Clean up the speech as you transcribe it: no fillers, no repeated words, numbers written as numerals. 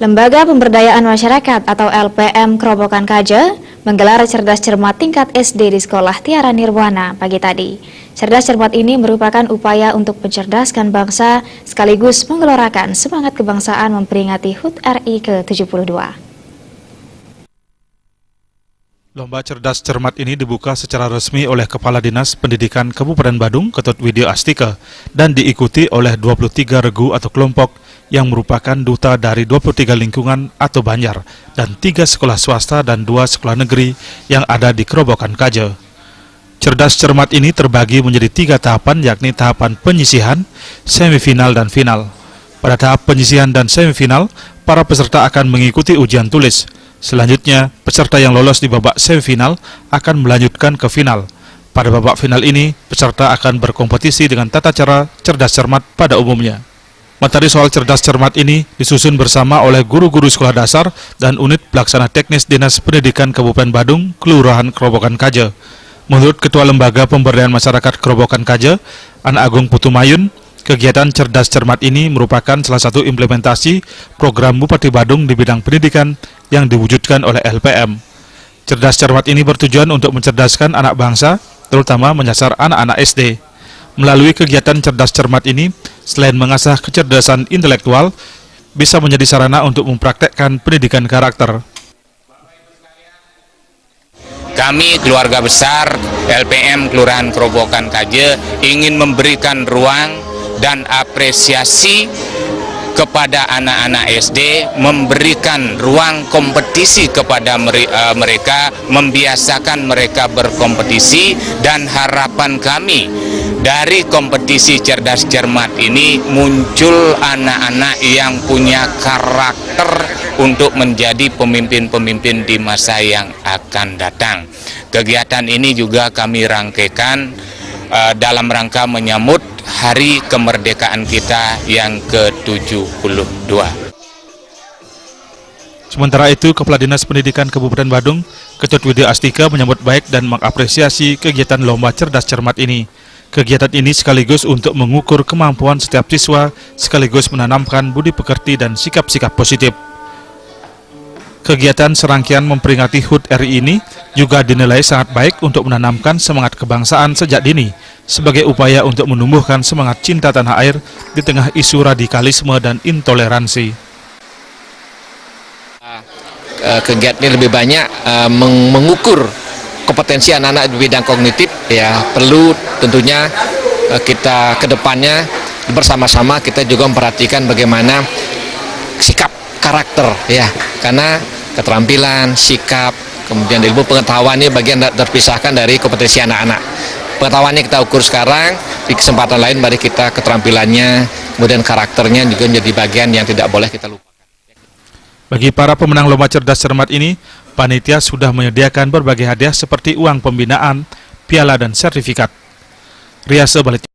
Lembaga Pemberdayaan Masyarakat atau LPM Kerobokan Kaja menggelar Cerdas Cermat tingkat SD di Sekolah Tiara Nirwana pagi tadi. Cerdas Cermat ini merupakan upaya untuk mencerdaskan bangsa sekaligus menggelorakan semangat kebangsaan memperingati HUT RI ke-72. Lomba Cerdas Cermat ini dibuka secara resmi oleh Kepala Dinas Pendidikan Kabupaten Badung, Ketut Widyo Astika, dan diikuti oleh 23 regu atau kelompok yang merupakan duta dari 23 lingkungan atau banjar dan 3 sekolah swasta dan 2 sekolah negeri yang ada di Kerobokan Kaja. Cerdas Cermat ini terbagi menjadi 3 tahapan, yakni tahapan penyisihan, semifinal, dan final. Pada tahap penyisihan dan semifinal, para peserta akan mengikuti ujian tulis. Selanjutnya, peserta yang lolos di babak semifinal akan melanjutkan ke final. Pada babak final ini, peserta akan berkompetisi dengan tata cara cerdas cermat pada umumnya. Materi soal cerdas cermat ini disusun bersama oleh guru-guru sekolah dasar dan unit pelaksana teknis Dinas Pendidikan Kabupaten Badung, Kelurahan Kerobokan Kaja. Menurut Ketua Lembaga Pemberdayaan Masyarakat Kerobokan Kaja, Anak Agung Putumayun, kegiatan Cerdas Cermat ini merupakan salah satu implementasi program Bupati Badung di bidang pendidikan yang diwujudkan oleh LPM. Cerdas Cermat ini bertujuan untuk mencerdaskan anak bangsa, terutama menyasar anak-anak SD. Melalui kegiatan Cerdas Cermat ini, selain mengasah kecerdasan intelektual, bisa menjadi sarana untuk mempraktekkan pendidikan karakter. Kami keluarga besar LPM Kelurahan Kerobokan Kaja ingin memberikan ruang dan apresiasi kepada anak-anak SD, memberikan ruang kompetisi kepada mereka, membiasakan mereka berkompetisi, dan harapan kami dari kompetisi Cerdas Cermat ini muncul anak-anak yang punya karakter untuk menjadi pemimpin-pemimpin di masa yang akan datang. Kegiatan ini juga kami rangkaikan dalam rangka menyambut Hari Kemerdekaan kita yang ke-72. Sementara itu, Kepala Dinas Pendidikan Kabupaten Badung, Ketut Widyo Astika, menyambut baik dan mengapresiasi kegiatan Lomba Cerdas Cermat ini. Kegiatan ini sekaligus untuk mengukur kemampuan setiap siswa, sekaligus menanamkan budi pekerti dan sikap-sikap positif. Kegiatan serangkaian memperingati HUT RI ini juga dinilai sangat baik untuk menanamkan semangat kebangsaan sejak dini, sebagai upaya untuk menumbuhkan semangat cinta tanah air di tengah isu radikalisme dan intoleransi. Kegiatan ini lebih banyak mengukur kompetensi anak-anak di bidang kognitif, ya perlu tentunya kita ke depannya bersama-sama kita juga memperhatikan bagaimana sikap karakter, ya, karena keterampilan, sikap, kemudian ilmu pengetahuan ini bagian terpisahkan dari kompetensi anak-anak. Pengetahuannya kita ukur sekarang, di kesempatan lain mari kita keterampilannya, kemudian karakternya juga menjadi bagian yang tidak boleh kita lupakan. Bagi para pemenang Lomba Cerdas Cermat ini, panitia sudah menyediakan berbagai hadiah seperti uang pembinaan, piala, dan sertifikat. Riase Balik.